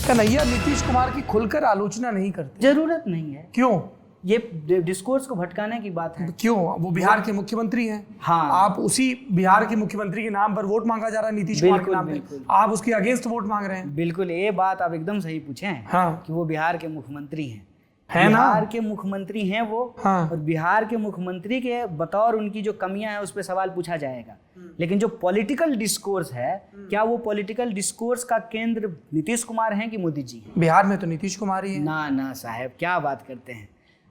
कन्हैया नीतीश कुमार की खुलकर आलोचना नहीं करते। जरूरत नहीं है। क्यों? ये डिस्कोर्स को भटकाने की बात है। क्यों? वो बिहार के मुख्यमंत्री हैं। हाँ, आप उसी बिहार के मुख्यमंत्री के नाम पर वोट मांगा जा रहा है नीतीश कुमार के नाम पे, आप उसके अगेंस्ट वोट मांग रहे हैं। बिल्कुल, ये बात आप एकदम सही पूछे हैं। हाँ, कि वो बिहार के मुख्यमंत्री हैं, है ना? बिहार के मुख्यमंत्री हैं वो। हाँ। और बिहार के मुख्यमंत्री के बतौर उनकी जो कमियां हैं उस पर सवाल पूछा जाएगा। लेकिन जो पॉलिटिकल डिस्कोर्स है, क्या वो पॉलिटिकल डिस्कोर्स का केंद्र नीतीश कुमार हैं कि मोदी जी हैं? बिहार में तो नीतीश कुमार ही है। ना साहब, क्या बात करते हैं।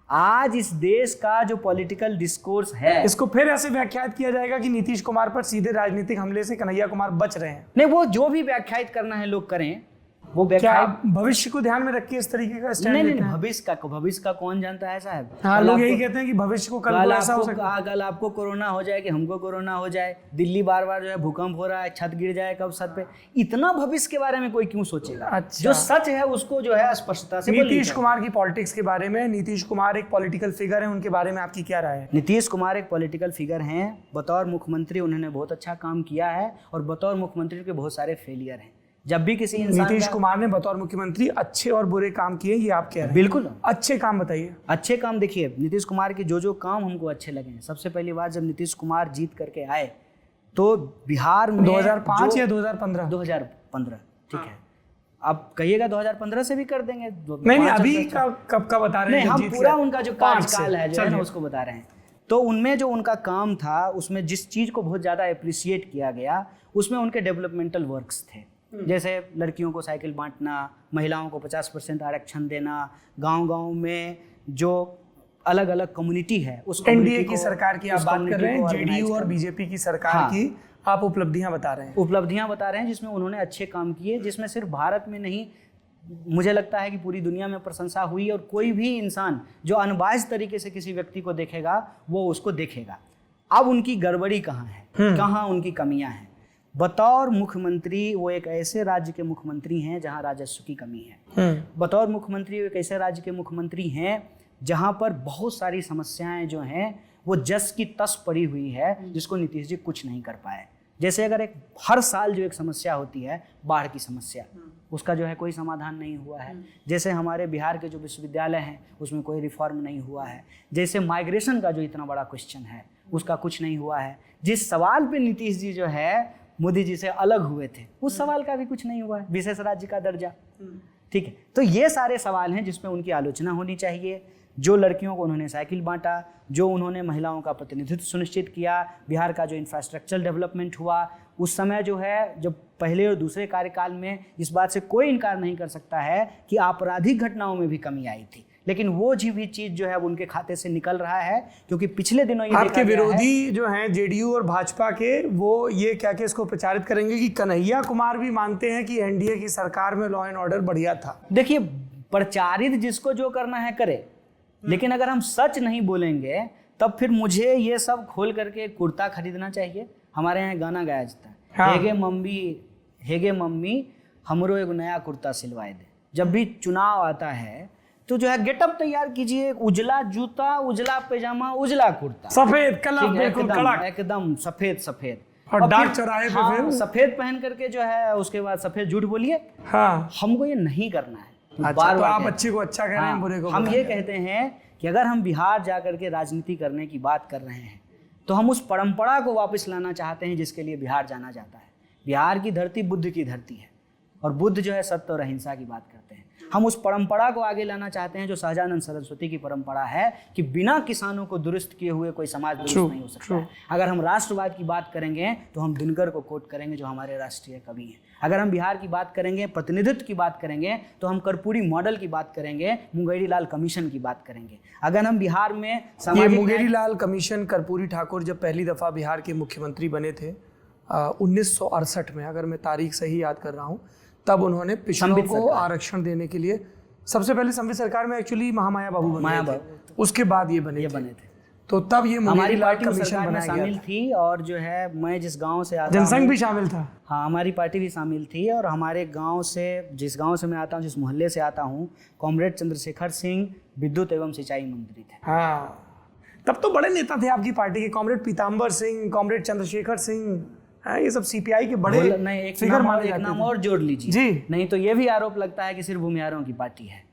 आज इस देश का जो पॉलिटिकल डिस्कोर्स है, इसको फिर ऐसे व्याख्यात किया जाएगा कि नीतीश कुमार पर सीधे राजनीतिक हमले से कन्हैया कुमार बच रहे हैं। नहीं, वो जो भी व्याख्यात करना है लोग करें। वो क्या व्याख्यात भविष्य को ध्यान में रख के इस तरीके का स्टैंड नहीं, लेते हैं? भविष्य का कौन जानता है साहब। हाँ, लोग यही कहते हैं कि भविष्य को कल ऐसा हो सकता है। कल आपको कोरोना हो जाए कि हमको कोरोना हो जाए, दिल्ली बार बार जो है भूकंप हो रहा है, छत गिर जाए कब छत पे। इतना भविष्य के बारे में कोई क्यों सोचेगा? अच्छा। जो सच है उसको जो है स्पष्टता से नीतीश कुमार की पॉलिटिक्स के बारे में, नीतीश कुमार एक पॉलिटिकल फिगर है, उनके बारे में आपकी क्या राय है? नीतीश कुमार एक पॉलिटिकल फिगर हैं। बतौर मुख्यमंत्री उन्होंने बहुत अच्छा काम किया है और बतौर मुख्यमंत्री के बहुत सारे फेलियर हैं। जब भी किसी इंसान नीतीश कुमार ने बतौर मुख्यमंत्री अच्छे और बुरे काम किए, ये आप कह रहे हैं? बिल्कुल। अच्छे काम बताइए। अच्छे काम देखिए, नीतीश कुमार के जो काम हमको अच्छे लगे हैं। सबसे पहली बात, जब नीतीश कुमार जीत करके आए तो बिहार में 2005 या 2015? 2015, ठीक है। आप कहिएगा 2015 से भी कर देंगे। नहीं, अभी कब का बता रहे हैं? हम पूरा उनका जो कार्यकाल है जो है ना उसको बता रहे हैं। तो उनमें जो उनका काम था, उसमें जिस चीज को बहुत ज्यादा अप्रिशिएट किया गया, उसमें उनके डेवलपमेंटल वर्क्स थे। जैसे लड़कियों को साइकिल बांटना, महिलाओं को 50% आरक्षण देना, गांव-गांव में जो अलग अलग कम्युनिटी है उस एनडीए की सरकार की आप बात कर रहे हैं, जेडीयू और बीजेपी की सरकार की आप उपलब्धियां बता रहे हैं। उपलब्धियां बता रहे हैं जिसमें उन्होंने अच्छे काम किए, जिसमें सिर्फ भारत में नहीं, मुझे लगता है कि पूरी दुनिया में प्रशंसा हुई। और कोई भी इंसान जो अनबायस्ड तरीके से किसी व्यक्ति को देखेगा वो उसको देखेगा। अब उनकी गड़बड़ी कहाँ है, कहाँ उनकी कमियां हैं? बतौर मुख्यमंत्री वो एक ऐसे राज्य के मुख्यमंत्री हैं जहां राजस्व की कमी है। बतौर मुख्यमंत्री वो एक ऐसे राज्य के मुख्यमंत्री हैं जहां पर बहुत सारी समस्याएं जो हैं वो जस की तस पड़ी हुई है, जिसको नीतीश जी कुछ नहीं कर पाए। जैसे अगर हर साल जो एक समस्या होती है, बाढ़ की समस्या, उसका जो है कोई समाधान नहीं हुआ है। जैसे हमारे बिहार के जो विश्वविद्यालय हैं उसमें कोई रिफॉर्म नहीं हुआ है। जैसे माइग्रेशन का जो इतना बड़ा क्वेश्चन है उसका कुछ नहीं हुआ है। जिस सवाल पे नीतीश जी जो है मोदी जी से अलग हुए थे, उस सवाल का भी कुछ नहीं हुआ है, विशेष राज्य का दर्जा। ठीक है, तो ये सारे सवाल हैं जिसमें उनकी आलोचना होनी चाहिए। जो लड़कियों को उन्होंने साइकिल बांटा, जो उन्होंने महिलाओं का प्रतिनिधित्व सुनिश्चित किया, बिहार का जो इंफ्रास्ट्रक्चर डेवलपमेंट हुआ, उस समय जो है, जब पहले और दूसरे कार्यकाल में, इस बात से कोई इनकार नहीं कर सकता है कि आपराधिक घटनाओं में भी कमी आई थी। लेकिन वो भी चीज जो है उनके खाते से निकल रहा है, क्योंकि पिछले दिनों ये आपके विरोधी जो हैं जेडीयू और भाजपा के, वो ये क्या कि इसको प्रचारित करेंगे कि कन्हैया कुमार भी मानते हैं कि एनडीए की सरकार में लॉ एंड ऑर्डर बढ़िया था। देखिए, प्रचारित जिसको जो करना है करे, लेकिन अगर हम सच नहीं बोलेंगे तब फिर मुझे ये सब खोल करके कुर्ता खरीदना चाहिए। हमारे यहाँ गाना गाया जाता है, हाँ। हेगे मम्मी हमरो एक नया कुर्ता सिलवाए दे। जब भी चुनाव आता है तो जो है गेटअप तैयार कीजिए, उजला जूता, उजला पैजामा, उजला कुर्ता, सफेद कलर, बिल्कुल कड़क, एकदम सफेद। और डाक चौराहे पे फिर सफेद पहन करके जो है उसके बाद सफेद झूठ बोलिए। हाँ, हमको ये नहीं करना है। अच्छा, बार तो आप अच्छे को अच्छा कह रहे हैं, बुरे को हम ये कहते हैं कि अगर हम बिहार जा करके राजनीति करने की बात कर रहे हैं तो हम उस परंपरा को वापस लाना चाहते हैं जिसके लिए बिहार जाना जाता है। बिहार की धरती बुद्ध की धरती है और बुद्ध जो है सत्य और अहिंसा की बात करते हैं। हम उस परंपरा को आगे लाना चाहते हैं जो सहजानंद सरस्वती की परंपरा है कि बिना किसानों को दुरुस्त किए हुए कोई समाज दुरुस्त नहीं हो सकता है। अगर हम राष्ट्रवाद की बात करेंगे तो हम दिनकर को कोट करेंगे जो हमारे राष्ट्रीय कवि हैं। अगर हम बिहार की बात करेंगे, प्रतिनिधित्व की बात करेंगे, तो हम कर्पूरी मॉडल की बात करेंगे, मुंगेरी लाल कमीशन की बात करेंगे। अगर हम बिहार में मुंगेरी लाल कमीशन, कर्पूरी ठाकुर जब पहली दफा बिहार के मुख्यमंत्री बने थे 1968 में, अगर मैं तारीख सही याद कर रहा हूँ, तब उन्होंने पिछड़ों को आरक्षण देने के लिए, सबसे पहले संवित सरकार में एक्चुअली महामाया बाबू बने थे, उसके बाद ये बने थे। तो तब ये हमारी पार्टी सरकार में शामिल थी और जो है मैं जिस गांव से आता हूं, जनसंघ भी शामिल था। हाँ, हमारी पार्टी भी शामिल थी। और हमारे गांव से, जिस गांव से मैं आता हूँ, जिस मोहल्ले से आता हूँ, कॉमरेड चंद्रशेखर सिंह विद्युत एवं सिंचाई मंत्री थे। हाँ, तब तो बड़े नेता थे आपकी पार्टी के, कॉमरेड पीताम्बर सिंह, कॉमरेड चंद्रशेखर सिंह, ये सब सीपीआई के बड़े नहीं, एक फिगर नाम, माने एक जाते नाम थे। और जोड़ लीजिए जी। नहीं तो ये भी आरोप लगता है कि सिर्फ भूमिहारों की पार्टी है।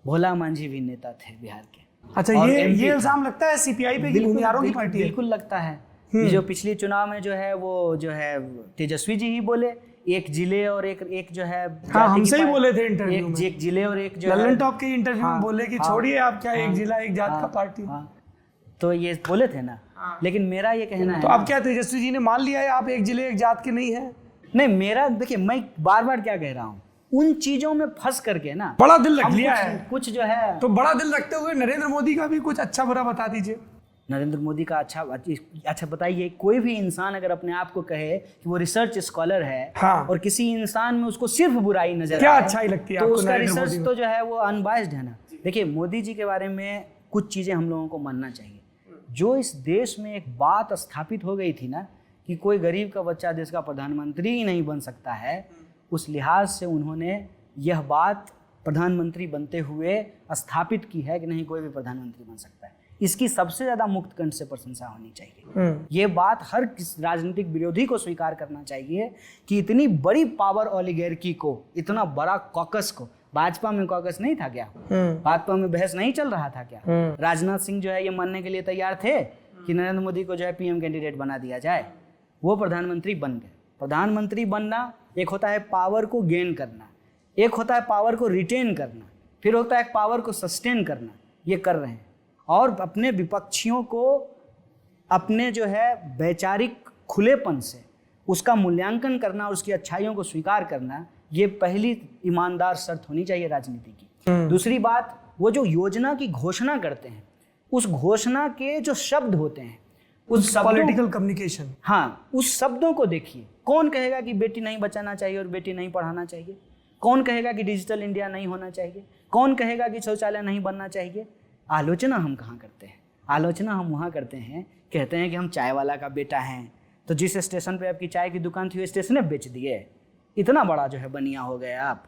भोला मांझी भी नेता थे बिहार के। अच्छा, और ये MP इल्जाम लगता है सीपीआई पे कि भूमिहारों की पार्टी है? बिल्कुल लगता है। ये जो पिछले चुनाव में जो है वो जो है तेजस्वी जी ही बोले, एक जिले और एक जो है हाँ, हमसे ही बोले थे इंटरव्यू में। एक जिले और एक जो है लल्लन टॉप के इंटरव्यू में हाँ, बोले कि हाँ, छोड़िए आप क्या एक जिला एक जात हाँ, का पार्टी। हाँ, तो ये बोले थे ना। लेकिन मेरा ये कहना है तो अब क्या तेजस्वी जी ने मान लिया है आप एक जिले एक जात के नहीं है? नहीं, मेरा देखिए, मैं बार बार क्या कह रहा हूँ, उन चीजों में फंस करके ना बड़ा दिल रख हम लिया कुछ- है। कुछ जो है तो बड़ा दिल रखते हुए नरेंद्र मोदी का भी कुछ अच्छा बुरा बता दीजिए। नरेंद्र मोदी का अच्छा बताइए। कोई भी इंसान अगर अपने आप को कहे कि वो रिसर्च स्कॉलर है हाँ। और किसी इंसान में उसको सिर्फ बुराई नजर क्या आए, अच्छाई लगती है तो आपको उसका नरेंद्र रिसर्च मोदी में? तो जो है वो अनबायस्ड है ना। देखिए, मोदी जी के बारे में कुछ चीजें हम लोगों को मानना चाहिए। जो इस देश में एक बात स्थापित हो गई थी ना कि कोई गरीब का बच्चा देश का प्रधानमंत्री ही नहीं बन सकता है, उस लिहाज से उन्होंने यह बात प्रधानमंत्री बनते हुए स्थापित की है कि नहीं, कोई भी प्रधानमंत्री बन सकता है। इसकी सबसे ज्यादा मुक्त कंठ से प्रशंसा होनी चाहिए। ये बात हर राजनीतिक विरोधी को स्वीकार करना चाहिए कि इतनी बड़ी पावर ओलिगार्की को, इतना बड़ा कॉकस को, भाजपा में कॉकस नहीं था क्या? भाजपा में बहस नहीं चल रहा था क्या? राजनाथ सिंह जो है ये मानने के लिए तैयार थे कि नरेंद्र मोदी को जो है पीएम कैंडिडेट बना दिया जाए। वो प्रधानमंत्री बन गए। प्रधानमंत्री बनना एक होता है पावर को गेन करना, एक होता है पावर को रिटेन करना, फिर होता है पावर को सस्टेन करना। ये कर रहे हैं और अपने विपक्षियों को अपने जो है वैचारिक खुलेपन से उसका मूल्यांकन करना और उसकी अच्छाइयों को स्वीकार करना, ये पहली ईमानदार शर्त होनी चाहिए राजनीति की। दूसरी बात, वो जो योजना की घोषणा करते हैं, उस घोषणा के जो शब्द होते हैं, उस पॉलिटिकल कम्युनिकेशन, हाँ, उस शब्दों को देखिए। कौन कहेगा कि बेटी नहीं बचाना चाहिए और बेटी नहीं पढ़ाना चाहिए? कौन कहेगा कि डिजिटल इंडिया नहीं होना चाहिए? कौन कहेगा कि शौचालय नहीं बनना चाहिए? आलोचना हम कहाँ करते हैं? आलोचना हम वहाँ करते हैं, कहते हैं कि हम चाय वाला का बेटा हैं, तो जिस स्टेशन पे आपकी चाय की दुकान थी वो स्टेशन बेच दिए, इतना बड़ा जो है बनिया हो गए आप।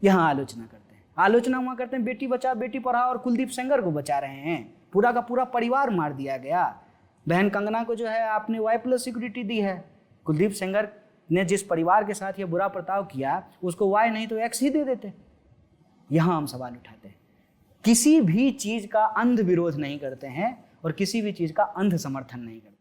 यहाँ आलोचना करते हैं। आलोचना वहाँ करते हैं बेटी बचाओ बेटी पढ़ाओ, और कुलदीप सेंगर को बचा रहे हैं। पूरा का पूरा परिवार मार दिया गया। बहन कंगना को जो है आपने Y+ सिक्योरिटी दी है। कुलदीप सेंगर ने जिस परिवार के साथ ये बुरा बर्ताव किया, उसको Y नहीं तो X ही दे देते। यहाँ हम सवाल उठाते हैं। किसी भी चीज़ का अंध विरोध नहीं करते हैं और किसी भी चीज़ का अंध समर्थन नहीं करते।